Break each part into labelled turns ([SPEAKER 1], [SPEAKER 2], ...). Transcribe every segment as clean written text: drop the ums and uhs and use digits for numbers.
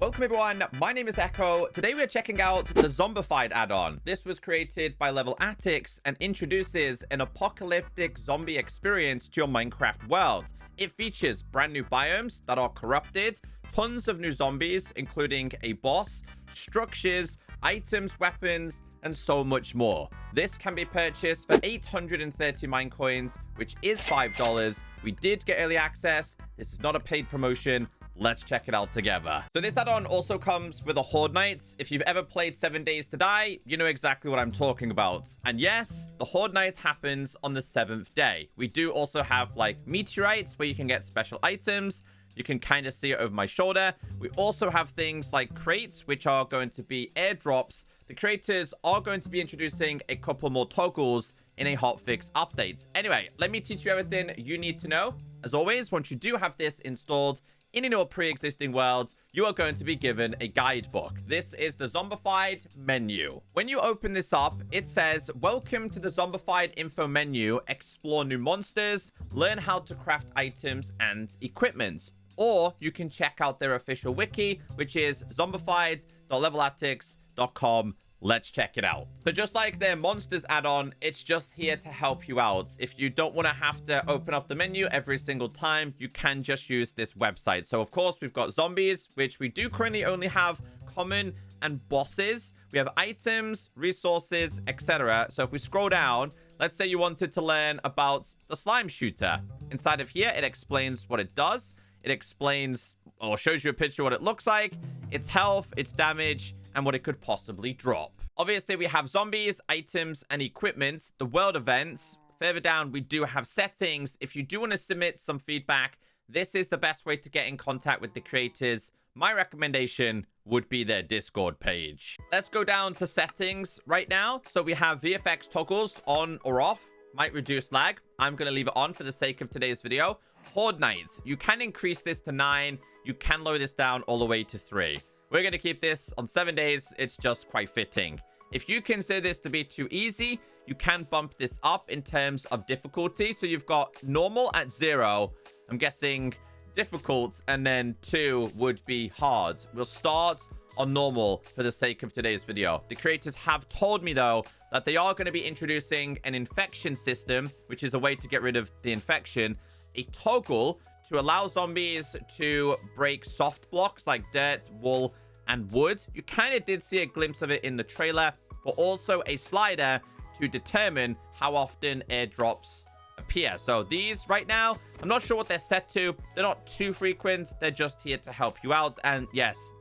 [SPEAKER 1] Welcome everyone, my name is Echo. Today we are checking out the Zombified add-on. This was created by Levelatics and introduces an apocalyptic zombie experience to your Minecraft world. It features brand new biomes that are corrupted, tons of new zombies, including a boss, structures, items, weapons, and so much more. This can be purchased for 830 mine coins, which is $5. We did get early access. This is not a paid promotion. Let's check it out together. So this add-on also comes with a Horde Night. If you've ever played 7 Days to Die, you know exactly what I'm talking about. And yes, the Horde Night happens on the 7th day. We do also have like meteorites where you can get special items. You can kind of see it over my shoulder. We also have things like crates, which are going to be airdrops. The creators are going to be introducing a couple more toggles in a hotfix update. Anyway, let me teach you everything you need to know. As always, once you do have this installed in your pre-existing world, you are going to be given a guidebook. This is the Zombified menu. When you open this up, it says, welcome to the Zombified info menu. Explore new monsters, learn how to craft items and equipment. Or you can check out their official wiki, which is zombified.levelatics.com. Let's check it out. So just like their monsters add-on, it's just here to help you out. If you don't want to have to open up the menu every single time, you can just use this website. So of course, we've got zombies, which we do currently only have common and bosses. We have items, resources, etc. So if we scroll down, let's say you wanted to learn about the slime shooter. Inside of here, it explains what it does. It explains or shows you a picture of what it looks like, its health, its damage, and what it could possibly drop. Obviously, we have zombies, items, and equipment, the world events. Further down, we do have settings. If you do want to submit some feedback, this is the best way to get in contact with the creators. My recommendation would be their Discord page. Let's go down to settings right now. So we have VFX toggles on or off. Might reduce lag. I'm going to leave it on for the sake of today's video. Horde Night. You can increase this to 9. You can lower this down all the way to 3. We're going to keep this on 7 days. It's just quite fitting. If you consider this to be too easy, you can bump this up in terms of difficulty. So you've got normal at 0. I'm guessing difficult, and then 2 would be hard. We'll start on normal for the sake of today's video. The creators have told me, though, that they are going to be introducing an infection system, which is a way to get rid of the infection, a toggle to allow zombies to break soft blocks like dirt, wool, and wood. You kind of did see a glimpse of it in the trailer, but also a slider to determine how often airdrops appear. So these right now, I'm not sure what they're set to. They're not too frequent. They're just here to help you out. And yes,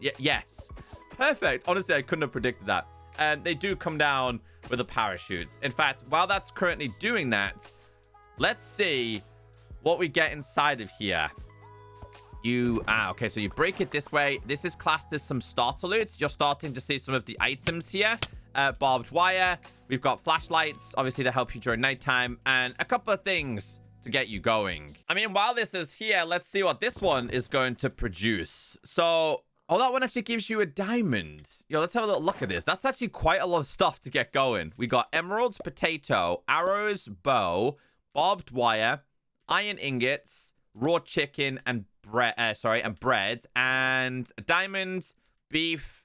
[SPEAKER 1] perfect. Honestly, I couldn't have predicted that. And they do come down with a parachute. In fact, while that's currently doing that, let's see what we get inside of here. Okay, so you break it this way. This is classed as some starter loot. You're starting to see some of the items here. Barbed wire. We've got flashlights, obviously, to help you during nighttime, and a couple of things to get you going. I mean, while this is here, let's see what this one is going to produce. So, that one actually gives you a diamond. Yo, let's have a little look at this. That's actually quite a lot of stuff to get going. We got emeralds, potato, arrows, bow, barbed wire, iron ingots, raw chicken, and bread, and diamonds, beef,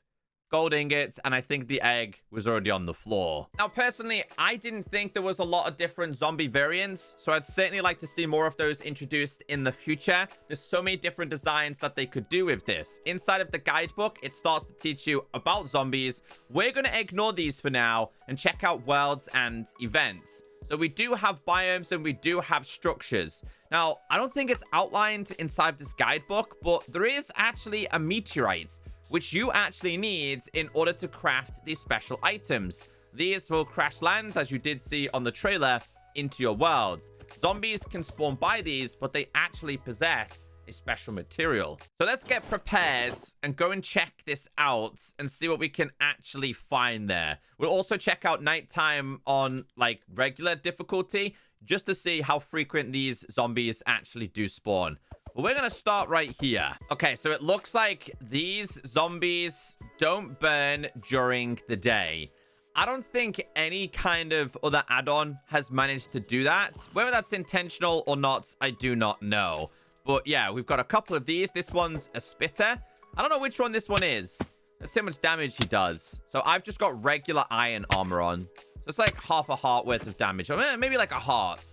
[SPEAKER 1] gold ingots, and I think the egg was already on the floor. Now, personally, I didn't think there was a lot of different zombie variants, so I'd certainly like to see more of those introduced in the future. There's so many different designs that they could do with this. Inside of the guidebook, it starts to teach you about zombies. We're going to ignore these for now and check out worlds and events. So we do have biomes and we do have structures. Now, I don't think it's outlined inside this guidebook, but there is actually a meteorite, which you actually need in order to craft these special items. These will crash land, as you did see on the trailer, into your world. Zombies can spawn by these, but they actually possess a special material. So let's get prepared and go and check this out and see what we can actually find there. We'll also check out nighttime on like regular difficulty just to see how frequent these zombies actually do spawn. But we're going to start right here. Okay, so it looks like these zombies don't burn during the day. I don't think any kind of other add-on has managed to do that. Whether that's intentional or not, I do not know. But yeah, we've got a couple of these. This one's a spitter. I don't know which one this one is. Let's see how much damage he does. So I've just got regular iron armor on. So it's like half a heart worth of damage. Or maybe like a heart.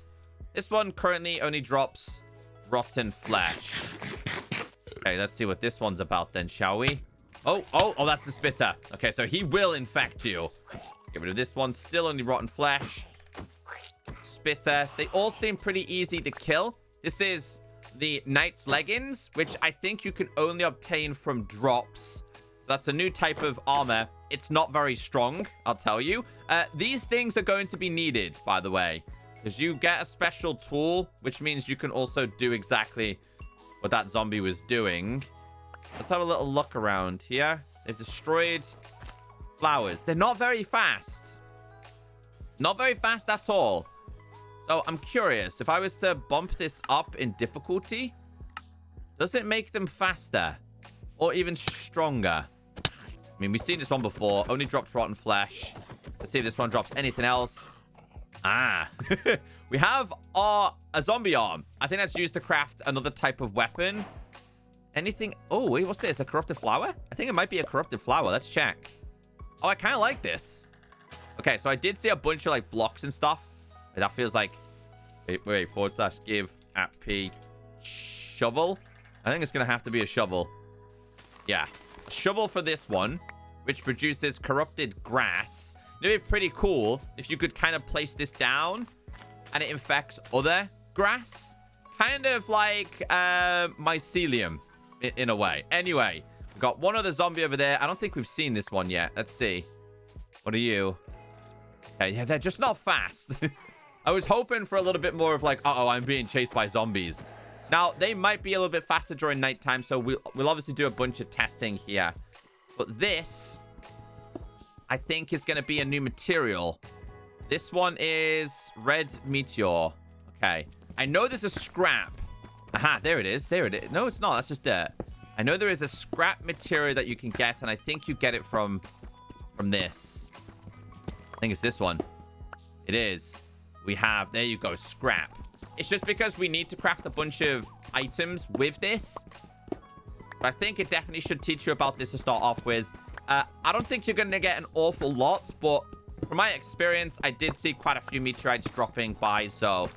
[SPEAKER 1] This one currently only drops rotten flesh. Okay, let's see what this one's about then, shall we? Oh, that's the spitter. Okay, so he will infect you. Get rid of this one. Still only rotten flesh. Spitter. They all seem pretty easy to kill. This is the Knight's Leggings, which I think you can only obtain from drops. So that's a new type of armor. It's not very strong, I'll tell you. These things are going to be needed, by the way, because you get a special tool, which means you can also do exactly what that zombie was doing. Let's have a little look around here. They've destroyed flowers. They're not very fast. Not very fast at all. So I'm curious, if I was to bump this up in difficulty, does it make them faster or even stronger? I mean, we've seen this one before. Only drops rotten flesh. Let's see if this one drops anything else. We have a zombie arm. I think that's used to craft another type of weapon. Anything? Oh, wait, what's this? A corrupted flower? I think it might be a corrupted flower. Let's check. Oh, I kind of like this. Okay, so I did see a bunch of like blocks and stuff. That feels like... Wait, / give at P shovel. I think it's going to have to be a shovel. Yeah. A shovel for this one, which produces corrupted grass. It'd be pretty cool if you could kind of place this down and it infects other grass. Kind of like mycelium in a way. Anyway, we've got one other zombie over there. I don't think we've seen this one yet. Let's see. What are you? Okay, yeah, they're just not fast. I was hoping for a little bit more of like, uh-oh, I'm being chased by zombies. Now, they might be a little bit faster during nighttime, so we'll obviously do a bunch of testing here. But this, I think, is going to be a new material. This one is red meteor. Okay. I know there's a scrap. Aha, there it is. There it is. No, it's not. That's just dirt. I know there is a scrap material that you can get, and I think you get it from this. I think it's this one. It is. We have, there you go, scrap. It's just because we need to craft a bunch of items with this. But I think it definitely should teach you about this to start off with. I don't think you're going to get an awful lot, but from my experience, I did see quite a few meteorites dropping by, so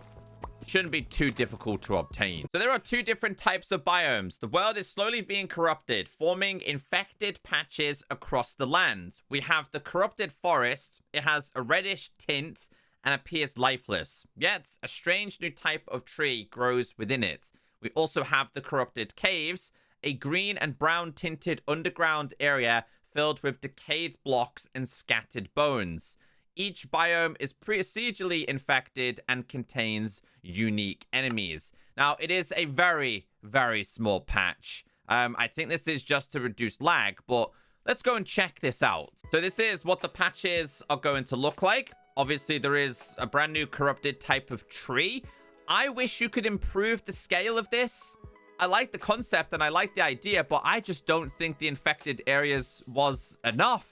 [SPEAKER 1] it shouldn't be too difficult to obtain. So there are two different types of biomes. The world is slowly being corrupted, forming infected patches across the land. We have the corrupted forest. It has a reddish tint and appears lifeless. Yet, a strange new type of tree grows within it. We also have the corrupted caves, a green and brown tinted underground area filled with decayed blocks and scattered bones. Each biome is procedurally infected and contains unique enemies. Now, it is a very, very small patch. I think this is just to reduce lag, but let's go and check this out. So this is what the patches are going to look like. Obviously, there is a brand new corrupted type of tree. I wish you could improve the scale of this. I like the concept and I like the idea, but I just don't think the infected areas was enough,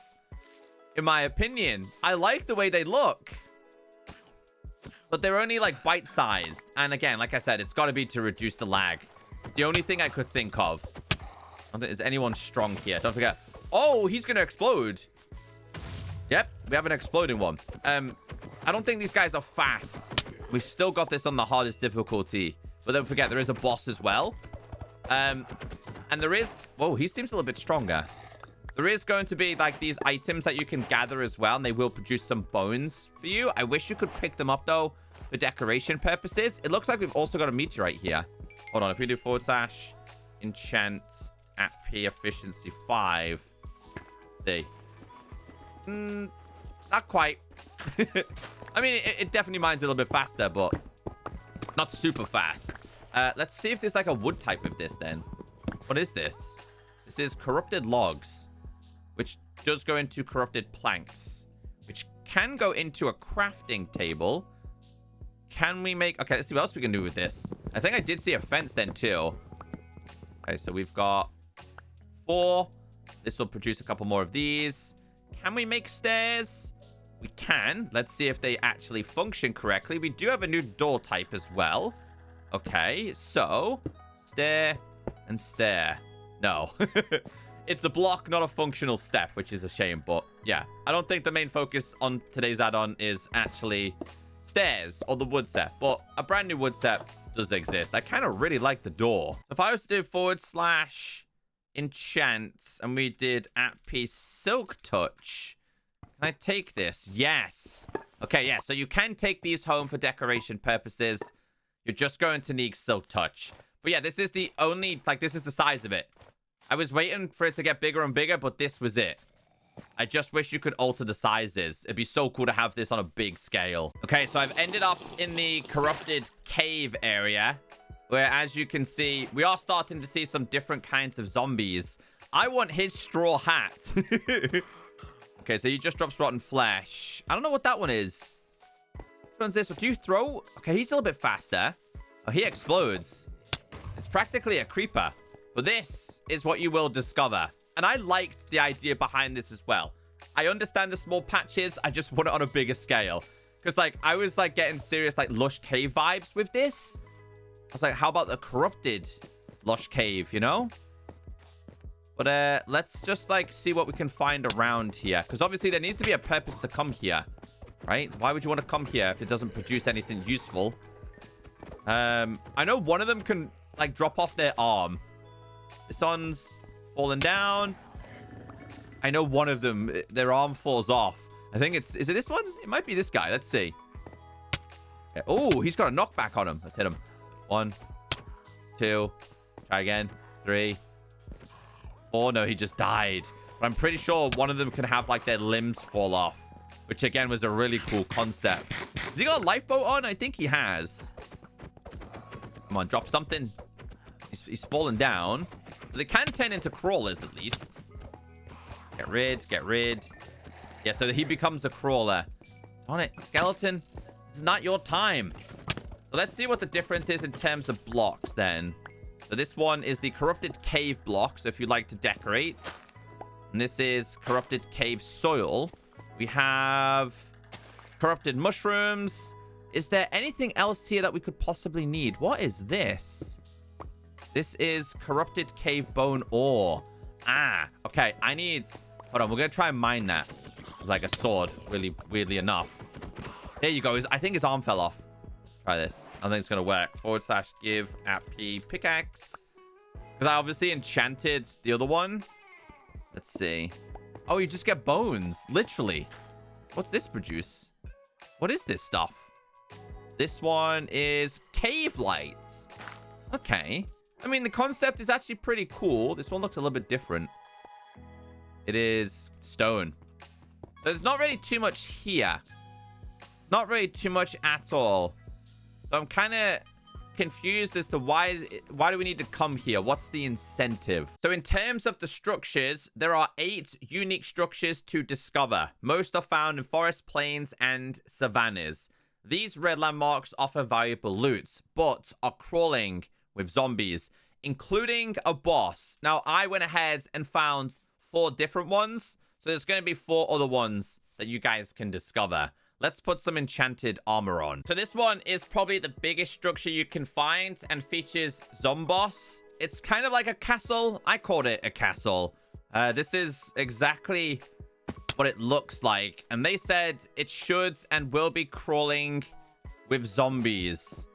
[SPEAKER 1] in my opinion. I like the way they look, but they're only like bite-sized. And again, like I said, it's got to be to reduce the lag. The only thing I could think of. I don't think there's anyone strong here. Don't forget. Oh, he's going to explode. Yep, we have an exploding one. I don't think these guys are fast. We've still got this on the hardest difficulty. But don't forget, there is a boss as well. And there is... Whoa, he seems a little bit stronger. There is going to be, like, these items that you can gather as well. And they will produce some bones for you. I wish you could pick them up, though, for decoration purposes. It looks like we've also got a meteorite here. Hold on. If we do / enchant at P efficiency 5. Let's see. Not quite. I mean, it definitely mines a little bit faster, but not super fast. Let's see if there's like a wood type of this then. What is this? This is corrupted logs, which does go into corrupted planks, which can go into a crafting table. Can we make... Okay, let's see what else we can do with this. I think I did see a fence then too. Okay, so we've got 4. This will produce a couple more of these. Can we make stairs? We can. Let's see if they actually function correctly. We do have a new door type as well. Okay, so stair and stair. No. It's a block, not a functional step, which is a shame. But yeah, I don't think the main focus on today's add-on is actually stairs or the wood set. But a brand new wood set does exist. I kind of really like the door. If I was to do / enchant and we did @ silk touch, can I take this? Yes. Okay, yeah. So you can take these home for decoration purposes. You're just going to need silk touch. But yeah, this is the only, like, this is the size of it. I was waiting for it to get bigger and bigger, but this was it. I just wish you could alter the sizes. It'd be so cool to have this on a big scale. Okay, so I've ended up in the corrupted cave area, where, as you can see, we are starting to see some different kinds of zombies. I want his straw hat. Okay, so he just drops rotten flesh. I don't know what that one is. Which one's this? What do you throw? Okay, he's a little bit faster. Oh, he explodes. It's practically a creeper. But this is what you will discover. And I liked the idea behind this as well. I understand the small patches. I just want it on a bigger scale. Because, like, I was, like, getting serious, like, lush cave vibes with this. I was like, how about the corrupted lush cave, you know? But let's just, like, see what we can find around here. Because obviously there needs to be a purpose to come here, right? Why would you want to come here if it doesn't produce anything useful? I know one of them can, like, drop off their arm. This one's fallen down. I know one of them, their arm falls off. I think it's... Is it this one? It might be this guy. Let's see. Okay. Oh, he's got a knockback on him. Let's hit him. 1, 2. Try again. 3. Oh, no, he just died. But I'm pretty sure one of them can have, like, their limbs fall off. Which, again, was a really cool concept. Has he got a lifeboat on? I think he has. Come on, drop something. He's fallen down. But they can turn into crawlers, at least. Get rid. Get rid. Yeah, so he becomes a crawler. On it, skeleton. This is not your time. So let's see what the difference is in terms of blocks, then. So this one is the corrupted cave block. So if you like to decorate. And this is corrupted cave soil. We have corrupted mushrooms. Is there anything else here that we could possibly need? What is this? This is corrupted cave bone ore. Ah, okay. I need... Hold on, we're going to try and mine that. Like a sword, really weirdly enough. There you go. I think his arm fell off. Try this. I think it's going to work. / give @ pickaxe. Because I obviously enchanted the other one. Let's see. Oh, you just get bones. Literally. What's this produce? What is this stuff? This one is cave lights. Okay. I mean, the concept is actually pretty cool. This one looks a little bit different. It is stone. So there's not really too much here. Not really too much at all. So I'm kind of confused as to why do we need to come here? What's the incentive? So in terms of the structures, there are 8 unique structures to discover. Most are found in forest, plains, and savannas. These red landmarks offer valuable loot, but are crawling with zombies, including a boss. Now, I went ahead and found 4 different ones. So there's going to be 4 other ones that you guys can discover. Let's put some enchanted armor on. So this one is probably the biggest structure you can find and features Zomboss. It's kind of like a castle. I called it a castle. This is exactly what it looks like. And they said it should and will be crawling with zombies.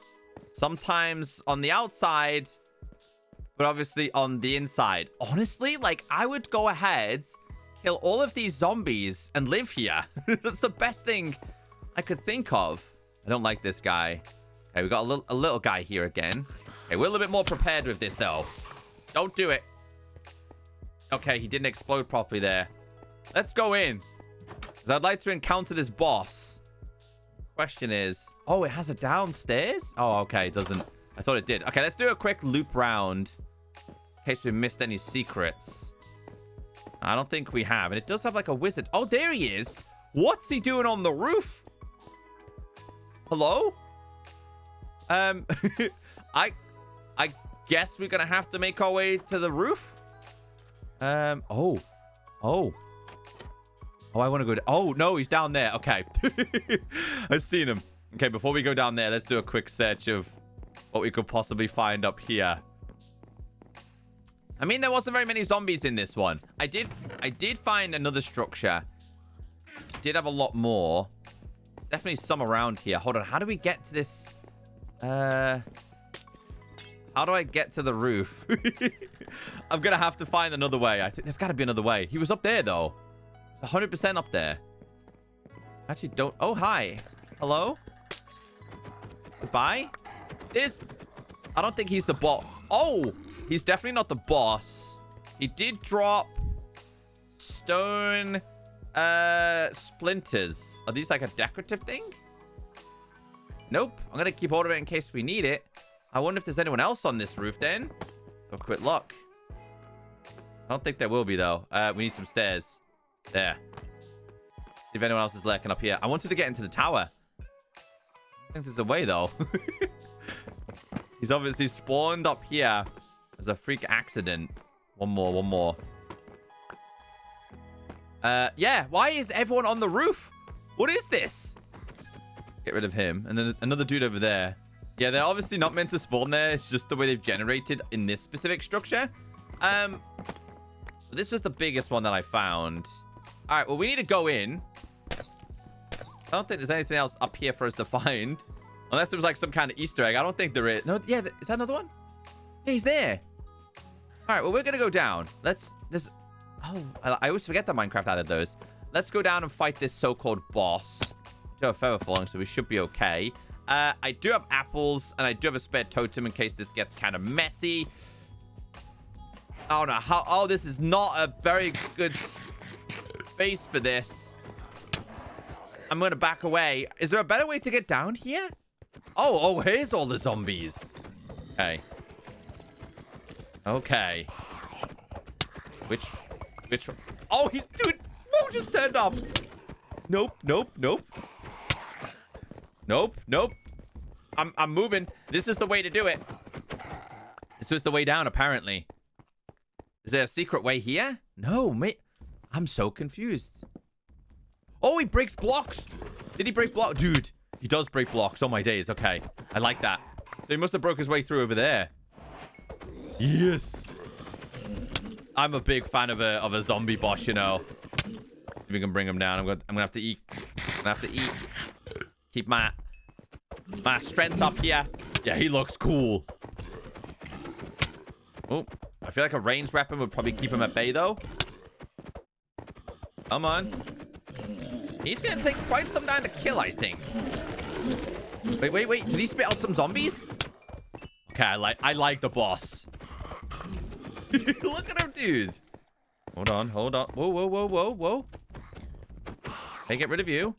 [SPEAKER 1] Sometimes on the outside, but obviously on the inside. Honestly, like, I would go ahead, kill all of these zombies and live here. That's the best thing I could think of. I don't like this guy. Okay, we got a little guy here again. Okay, we're a little bit more prepared with this, though. Don't do it. Okay, he didn't explode properly there. Let's go in. Because I'd like to encounter this boss. Question is... Oh, it has a downstairs? Oh, okay, it doesn't... I thought it did. Okay, let's do a quick loop round. In case we missed any secrets. I don't think we have. And it does have like a wizard. Oh, there he is. What's he doing on the roof? Hello? I guess we're going to have to make our way to the roof. Oh, I want to go. Oh, no, he's down there. Okay. I've seen him. Okay, before we go down there, let's do a quick search of what we could possibly find up here. I mean, there wasn't very many zombies in this one. I did find another structure. Did have a lot more. Definitely some around here. Hold on. How do we get to this? How do I get to the roof? I'm going to have to find another way. I think there's got to be another way. He was up there, though. 100% up there. Actually, don't... Oh, hi. Hello? Goodbye? I don't think he's the boss. Oh! He's definitely not the boss. He did drop stone splinters. Are these like a decorative thing? Nope. I'm going to keep hold of it in case we need it. I wonder if there's anyone else on this roof then. Oh, quick look. I don't think there will be, though. We need some stairs. There. See if anyone else is lurking up here. I wanted to get into the tower. I think there's a way, though. He's obviously spawned up here as a freak accident. One more. Yeah. Why is everyone on the roof? What is this? Get rid of him. And then another dude over there. Yeah, they're obviously not meant to spawn there. It's just the way they've generated in this specific structure. This was the biggest one that I found. All right, well, we need to go in. I don't think there's anything else up here for us to find. Unless there was like some kind of Easter egg. I don't think there is. No, yeah, is that another one? Yeah, he's there. All right, well, we're going to go down. Oh, I always forget that Minecraft added those. Let's go down and fight this so-called boss. We do have feather falling, so we should be okay. I do have apples, and I do have a spare totem in case this gets kind of messy. Oh, no. Oh, this is not a very good space for this. I'm going to back away. Is there a better way to get down here? Oh, here's all the zombies. Okay. Okay. Which one? Oh, dude, Mo just turned up. Nope. I'm moving. This is the way to do it. This is the way down, apparently. Is there a secret way here? No, mate. I'm so confused. Oh, he breaks blocks. Did he break blocks? Dude, he does break blocks. Oh, my days. Okay. I like that. So he must have broke his way through over there. Yes. I'm a big fan of a zombie boss, you know. If we can bring him down, I'm gonna have to eat. Keep my strength up here. Yeah, he looks cool. Oh, I feel like a ranged weapon would probably keep him at bay, though. Come on. He's gonna take quite some time to kill, I think. Wait. Did he spit out some zombies? Okay, I like the boss. Look at him, dude. Hold on. Whoa. Hey, get rid of you.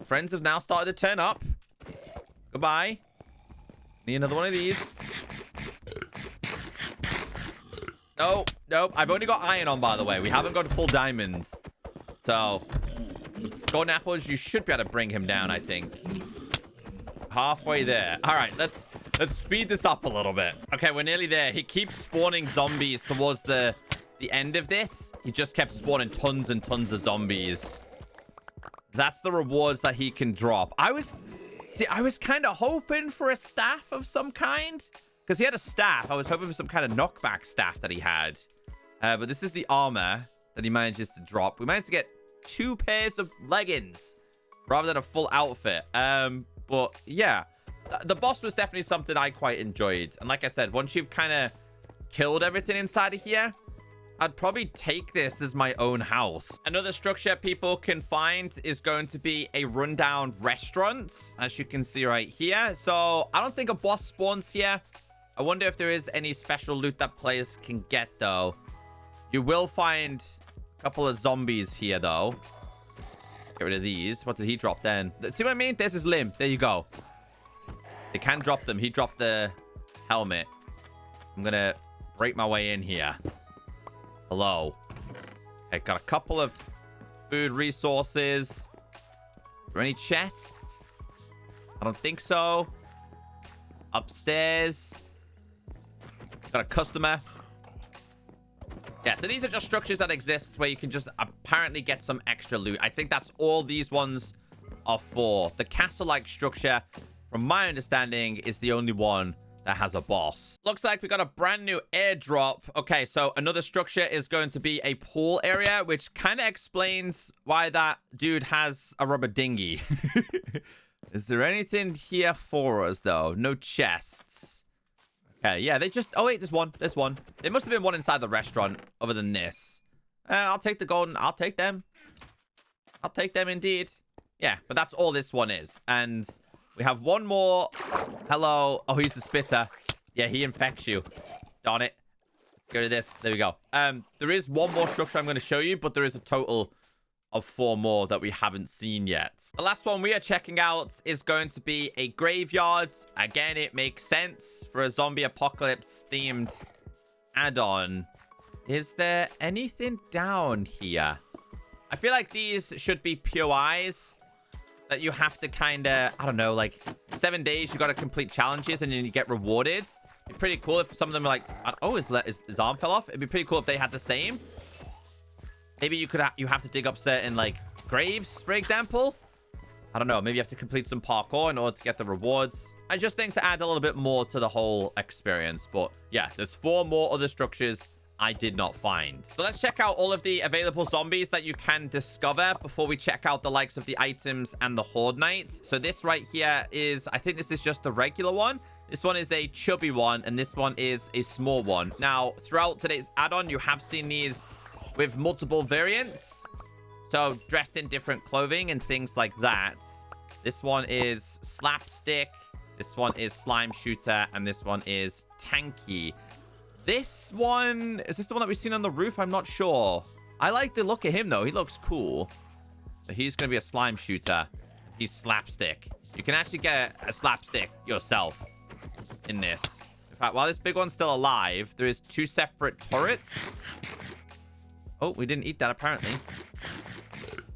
[SPEAKER 1] Friends have now started to turn up. Goodbye. Need another one of these. Nope. I've only got iron on, by the way. We haven't got full diamonds. So, golden apples, you should be able to bring him down, I think. Halfway there. All right, let's speed this up a little bit. Okay, we're nearly there. He keeps spawning zombies towards the end of this. He just kept spawning tons and tons of zombies. That's the rewards that he can drop. I was kind of hoping for a staff of some kind. Because he had a staff. I was hoping for some kind of knockback staff that he had. But this is the armor that he manages to drop. We managed to get 2 pairs of leggings rather than a full outfit. But yeah, the boss was definitely something I quite enjoyed. And like I said, once you've kind of killed everything inside of here, I'd probably take this as my own house. Another structure people can find is going to be a rundown restaurant, as you can see right here. So I don't think a boss spawns here. I wonder if there is any special loot that players can get, though. You will find a couple of zombies here, though. Get rid of these. What did he drop then? See what I mean? There's his limb. There you go. They can drop them. He dropped the helmet. I'm going to break my way in here. Hello. Okay, got a couple of food resources. Are there any chests? I don't think so. Upstairs. Got a customer. Yeah, so these are just structures that exist where you can just apparently get some extra loot. I think that's all these ones are for. The castle-like structure, from my understanding, is the only one that has a boss. Looks like we got a brand new airdrop. Okay, so another structure is going to be a pool area, which kind of explains why that dude has a rubber dinghy. Is there anything here for us, though? No chests. Okay, yeah, they just... Oh, wait, there's one. There's one. There must have been one inside the restaurant other than this. I'll take the golden. I'll take them. I'll take them indeed. Yeah, but that's all this one is. And we have one more. Hello. Oh, he's the spitter. Yeah, he infects you. Darn it. Let's go to this. There we go. There is one more structure I'm going to show you, but there is a total of 4 more that we haven't seen yet. The last one we are checking out is going to be a graveyard. Again, it makes sense for a zombie apocalypse themed add-on. Is there anything down here? I feel like these should be POIs that you have to kind of, I don't know, like 7 days, you got to complete challenges and then you get rewarded. It'd be pretty cool if some of them are like, oh, his arm fell off. It'd be pretty cool if they had the same. Maybe you could you have to dig up certain like graves, for example. I don't know. Maybe you have to complete some parkour in order to get the rewards. I just think to add a little bit more to the whole experience. But yeah, there's 4 more other structures I did not find. So let's check out all of the available zombies that you can discover before we check out the likes of the items and the Horde Night. So this right here is, I think this is just the regular one. This one is a chubby one, and this one is a small one. Now, throughout today's add-on, you have seen these with multiple variants. So dressed in different clothing and things like that. This one is slapstick. This one is slime shooter. And this one is tanky. This one, is this the one that we've seen on the roof? I'm not sure. I like the look of him, though. He looks cool. So he's going to be a slime shooter. He's slapstick. You can actually get a slapstick yourself in this. In fact, while this big one's still alive, there is 2 separate turrets. Oh, we didn't eat that, apparently.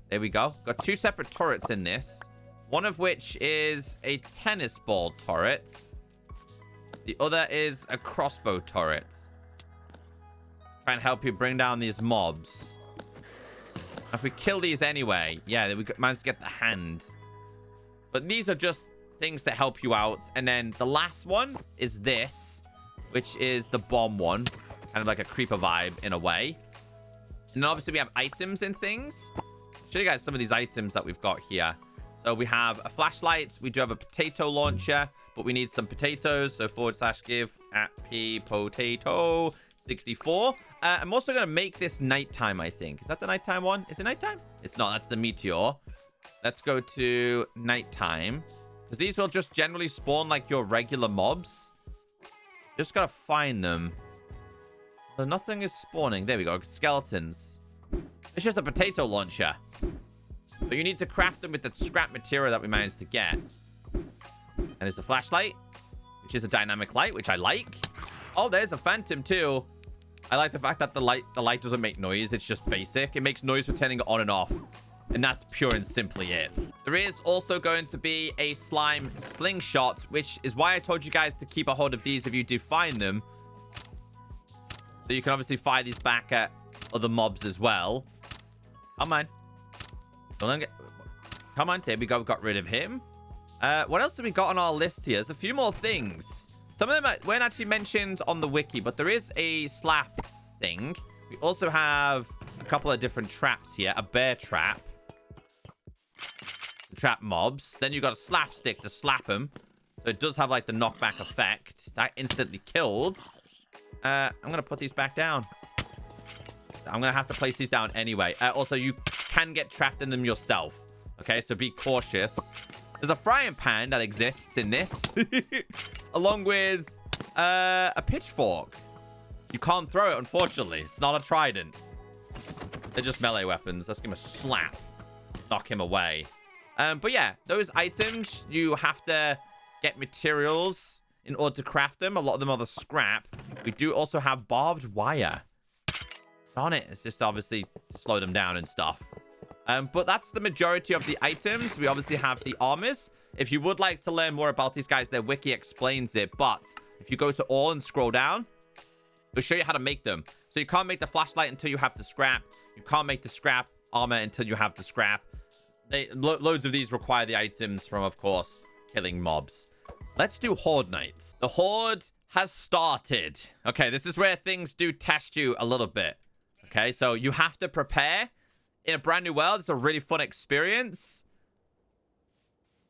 [SPEAKER 1] There we go. Got 2 separate turrets in this. One of which is a tennis ball turret. The other is a crossbow turret. Try and help you bring down these mobs. If we kill these anyway, yeah, we managed to get the hand. But these are just things to help you out. And then the last one is this, which is the bomb one. Kind of like a creeper vibe in a way. And then obviously we have items and things. I'll show you guys some of these items that we've got here. So we have a flashlight. We do have a potato launcher, but we need some potatoes. So /give at p potato 64. I'm also going to make this nighttime, I think. Is that the nighttime one? Is it nighttime? It's not. That's the Meteor. Let's go to nighttime. Because these will just generally spawn like your regular mobs. Just got to find them. So nothing is spawning. There we go. Skeletons. It's just a potato launcher. But you need to craft them with the scrap material that we managed to get. And there's a flashlight, which is a dynamic light, which I like. Oh, there's a phantom too. I like the fact that the light doesn't make noise. It's just basic. It makes noise for turning it on and off. And that's pure and simply it. There is also going to be a slime slingshot, which is why I told you guys to keep a hold of these if you do find them. So you can obviously fire these back at other mobs as well. Come on. Come on. There we go. We got rid of him. What else have we got on our list here? There's a few more things. Some of them weren't actually mentioned on the wiki, but there is a slap thing. We also have a couple of different traps here. A bear trap. Trap mobs. Then you've got a slapstick to slap them. So it does have like the knockback effect. That instantly killed. I'm going to put these back down. I'm going to have to place these down anyway. Also, you can get trapped in them yourself. Okay, so be cautious. There's a frying pan that exists in this. Along with a pitchfork. You can't throw it, unfortunately. It's not a trident. They're just melee weapons. Let's give him a slap. Knock him away. But yeah, those items, you have to get materials in order to craft them. A lot of them are the scrap. We do also have barbed wire. Darn it. It's just obviously to slow them down and stuff. But that's the majority of the items. We obviously have the armors. If you would like to learn more about these guys, their wiki explains it. But if you go to all and scroll down, it'll show you how to make them. So you can't make the flashlight until you have the scrap. You can't make the scrap armor until you have the scrap. Loads of these require the items from, of course, killing mobs. Let's do Horde Nights. The Horde has started. Okay, this is where things do test you a little bit. Okay, so you have to prepare in a brand new world. It's a really fun experience.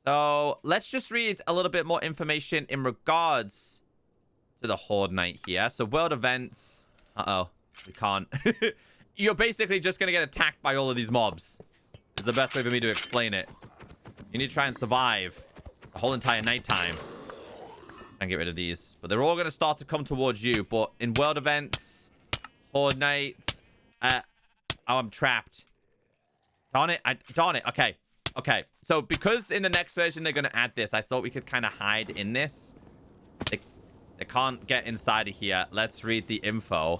[SPEAKER 1] So let's just read a little bit more information in regards to the Horde Night here. So world events. Uh-oh, we can't. You're basically just going to get attacked by all of these mobs. Is the best way for me to explain it. You need to try and survive the whole entire nighttime. And get rid of these. But they're all going to start to come towards you. But in world events, Horde Nights, oh, I'm trapped. Darn it. Darn it. Okay. Okay. So because in the next version they're going to add this, I thought we could kind of hide in this. They can't get inside of here. Let's read the info.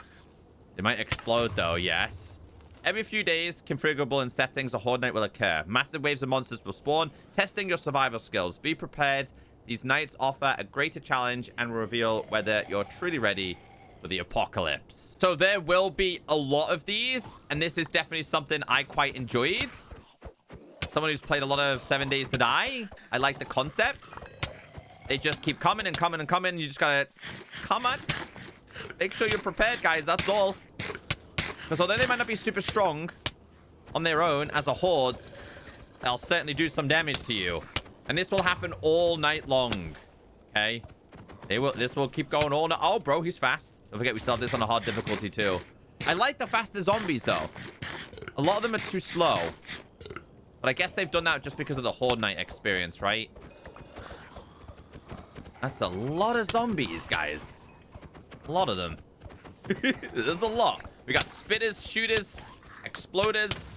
[SPEAKER 1] They might explode though. Yes. Every few days, configurable in settings, a Horde Night will occur. Massive waves of monsters will spawn, testing your survival skills. Be prepared. These nights offer a greater challenge and will reveal whether you're truly ready for the apocalypse. So there will be a lot of these, and this is definitely something I quite enjoyed. Someone who's played a lot of 7 Days to Die, I like the concept. They just keep coming and coming and coming. You just gotta come on. Make sure you're prepared, guys. That's all. Because although they might not be super strong on their own as a horde, they'll certainly do some damage to you. And this will happen all night long. Okay? This will keep going all night. Oh, bro, he's fast. Don't forget we still have this on a hard difficulty too. I like the faster zombies, though. A lot of them are too slow. But I guess they've done that just because of the Horde Night experience, right? That's a lot of zombies, guys. A lot of them. There's a lot. We got spitters, shooters, exploders,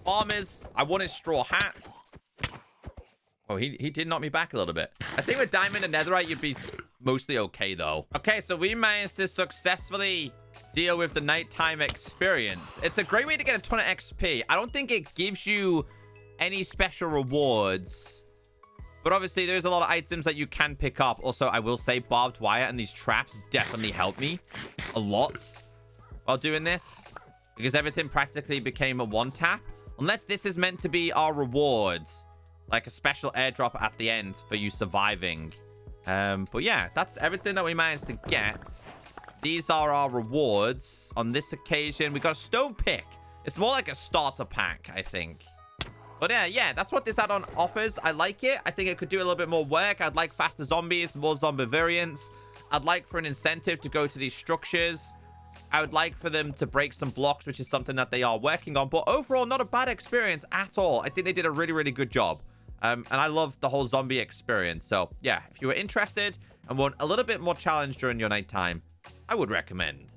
[SPEAKER 1] farmers. I wanted straw hats. Oh, he did knock me back a little bit. I think with diamond and netherite, you'd be mostly okay, though. Okay, so we managed to successfully deal with the nighttime experience. It's a great way to get a ton of XP. I don't think it gives you any special rewards. But obviously, there's a lot of items that you can pick up. Also, I will say barbed wire and these traps definitely helped me a lot while doing this. Because everything practically became a one-tap. Unless this is meant to be our rewards. Like a special airdrop at the end for you surviving. But yeah, that's everything that we managed to get. These are our rewards. On this occasion, we got a stone pick. It's more like a starter pack, I think. But yeah, that's what this add-on offers. I like it. I think it could do a little bit more work. I'd like faster zombies, more zombie variants. I'd like for an incentive to go to these structures. I would like for them to break some blocks, which is something that they are working on. But overall, not a bad experience at all. I think they did a really, really good job. And I love the whole zombie experience. So yeah, if you were interested and want a little bit more challenge during your nighttime, I would recommend.